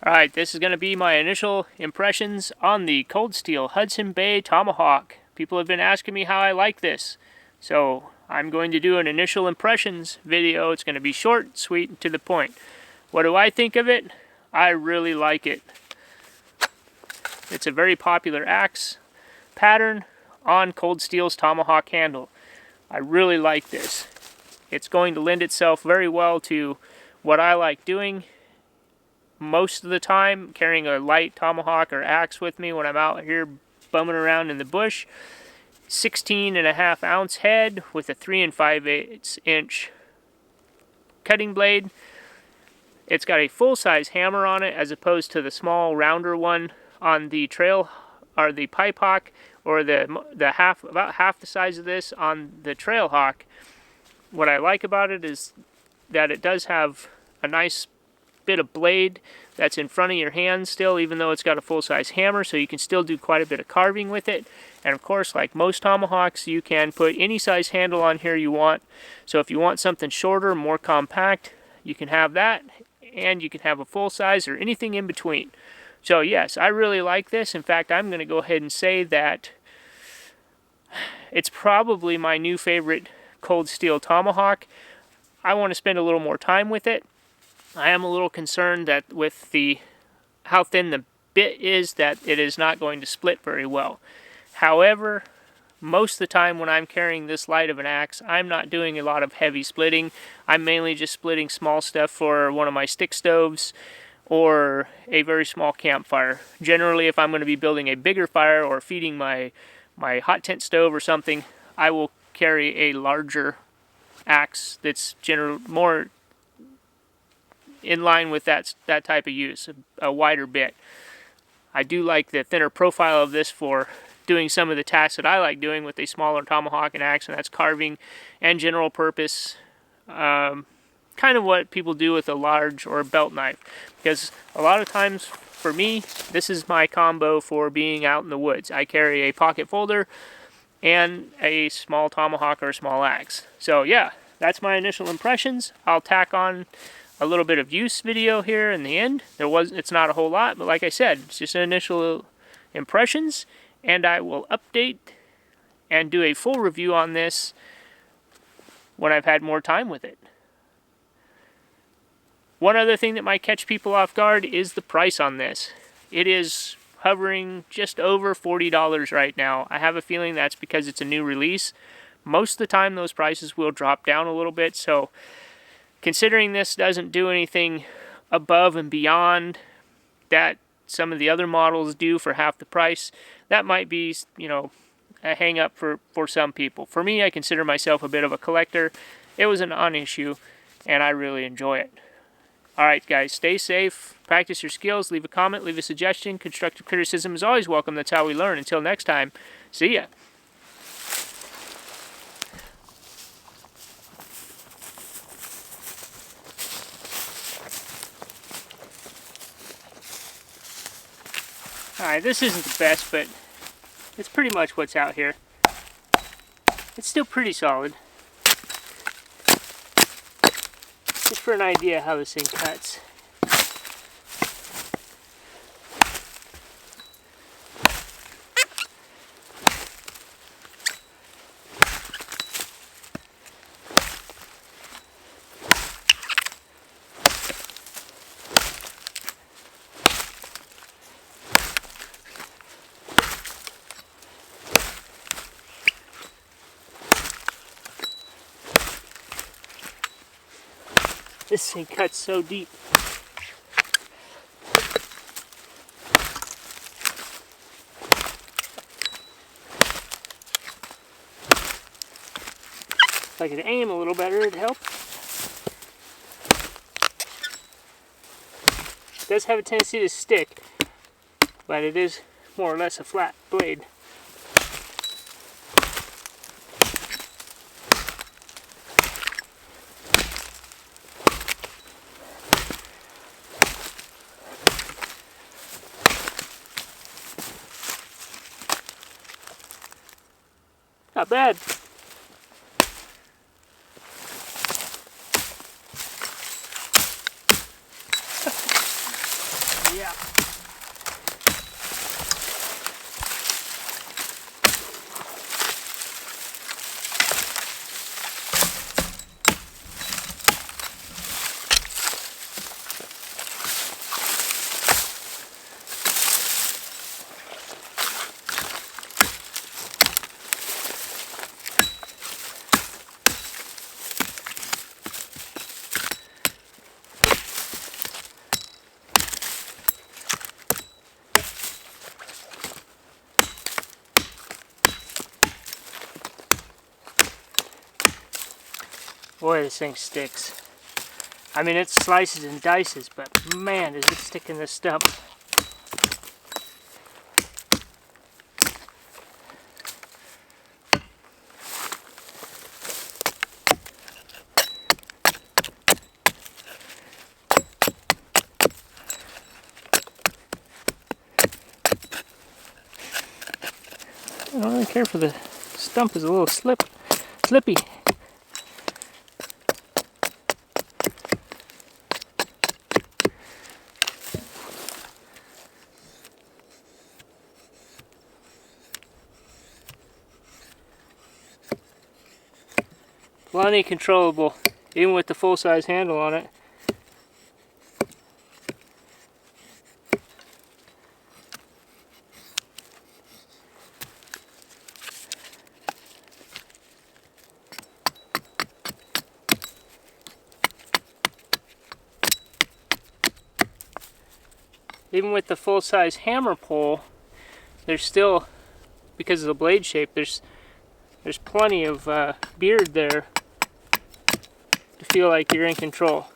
Alright, this is going to be my initial impressions on the Cold Steel Hudson Bay Tomahawk. People have been asking me how I like this, so I'm going to do an initial impressions video. It's going to be short, sweet, and to the point. What do I think of it? I really like it. It's a very popular axe pattern on Cold Steel's Tomahawk handle. I really like this. It's going to lend itself very well to what I like doing most of the time, carrying a light tomahawk or axe with me when I'm out here bumming around in the bush. 16.5 ounce head with a 3 5/8 inch cutting blade. It's got a full-size hammer on it as opposed to the small rounder one on the trail or the pipe hawk, or about half the size of this on the trail hawk. What I like about it is that it does have a nice bit of blade that's in front of your hand still, even though it's got a full-size hammer, so you can still do quite a bit of carving with it. And of course, like most tomahawks, you can put any size handle on here you want. So if you want something shorter, more compact, you can have that, and you can have a full size or anything in between. So yes, I really like this. In fact, I'm going to go ahead and say that it's probably my new favorite Cold Steel Tomahawk. I want to spend a little more time with it. I am a little concerned that with how thin the bit is, that it is not going to split very well. However, most of the time when I'm carrying this light of an axe, I'm not doing a lot of heavy splitting. I'm mainly just splitting small stuff for one of my stick stoves or a very small campfire. Generally, if I'm going to be building a bigger fire or feeding my hot tent stove or something, I will carry a larger axe that's more in line with that type of use, a wider bit. I do like the thinner profile of this for doing some of the tasks that I like doing with a smaller tomahawk and axe, and that's carving and general purpose, kind of what people do with a large or a belt knife. Because a lot of times, for me, this is my combo for being out in the woods. I carry a pocket folder and a small tomahawk or a small axe. So yeah, that's my initial impressions. I'll tack on a little bit of use video here in the end. It's not a whole lot, but like I said, it's just initial impressions, and I will update and do a full review on this when I've had more time with it. One other thing that might catch people off guard is the price on this. It is hovering just over $40 right now. I have a feeling that's because it's a new release. Most of the time those prices will drop down a little bit, so considering this doesn't do anything above and beyond that some of the other models do for half the price, that might be, a hang up for some people. For me, I consider myself a bit of a collector. It was a non-issue, and I really enjoy it. Alright guys, stay safe, practice your skills, leave a comment, leave a suggestion. Constructive criticism is always welcome. That's how we learn. Until next time, see ya. Alright, this isn't the best, but it's pretty much what's out here. It's still pretty solid. Just for an idea how this thing cuts. This thing cuts so deep. If I could aim a little better, it'd help. It does have a tendency to stick, but it is more or less a flat blade. Not bad. Yeah. Boy, this thing sticks. I mean, it slices and dices, but man, does it stick in the stump. I don't really care for the stump is a little slippy. Plenty controllable, even with the full-size handle on it. Even with the full-size hammer pull, there's still, because of the blade shape, there's plenty of beard there to feel like you're in control.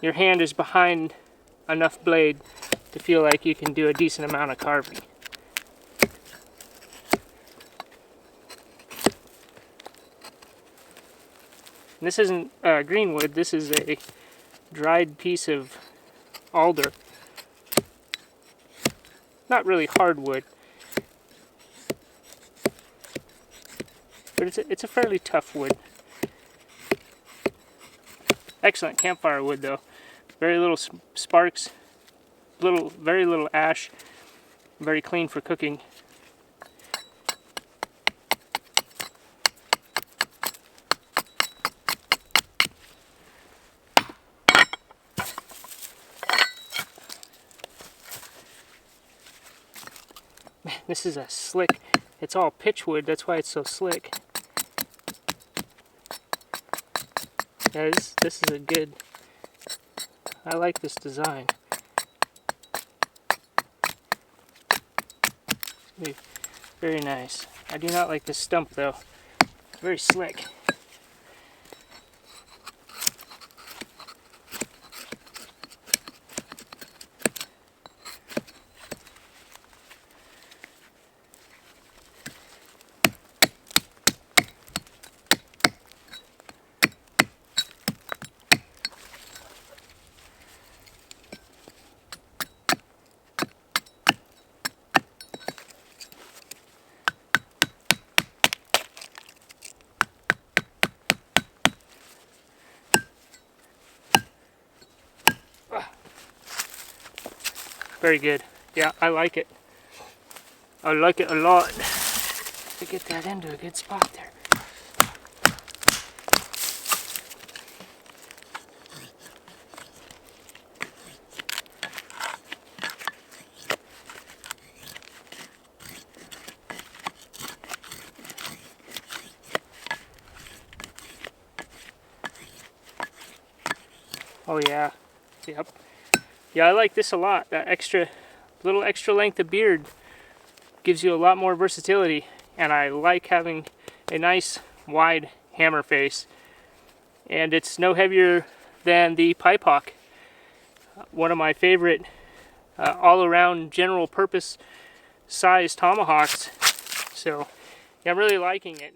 Your hand is behind enough blade to feel like you can do a decent amount of carving. And this isn't green wood, this is a dried piece of alder. Not really hardwood, but it's a fairly tough wood. Excellent campfire wood though. Very little sparks, very little ash, very clean for cooking. Man, this is a slick, it's all pitchwood, that's why it's so slick. Yeah, this is a good, I like this design. Very nice. I do not like this stump though. Very slick. Very good. Yeah, I like it. I like it a lot. To get that into a good spot there. Oh yeah. Yep. Yeah, I like this a lot. That little extra length of beard gives you a lot more versatility, and I like having a nice wide hammer face. And it's no heavier than the Tomahawk, one of my favorite all-around general purpose size tomahawks. So yeah, I'm really liking it.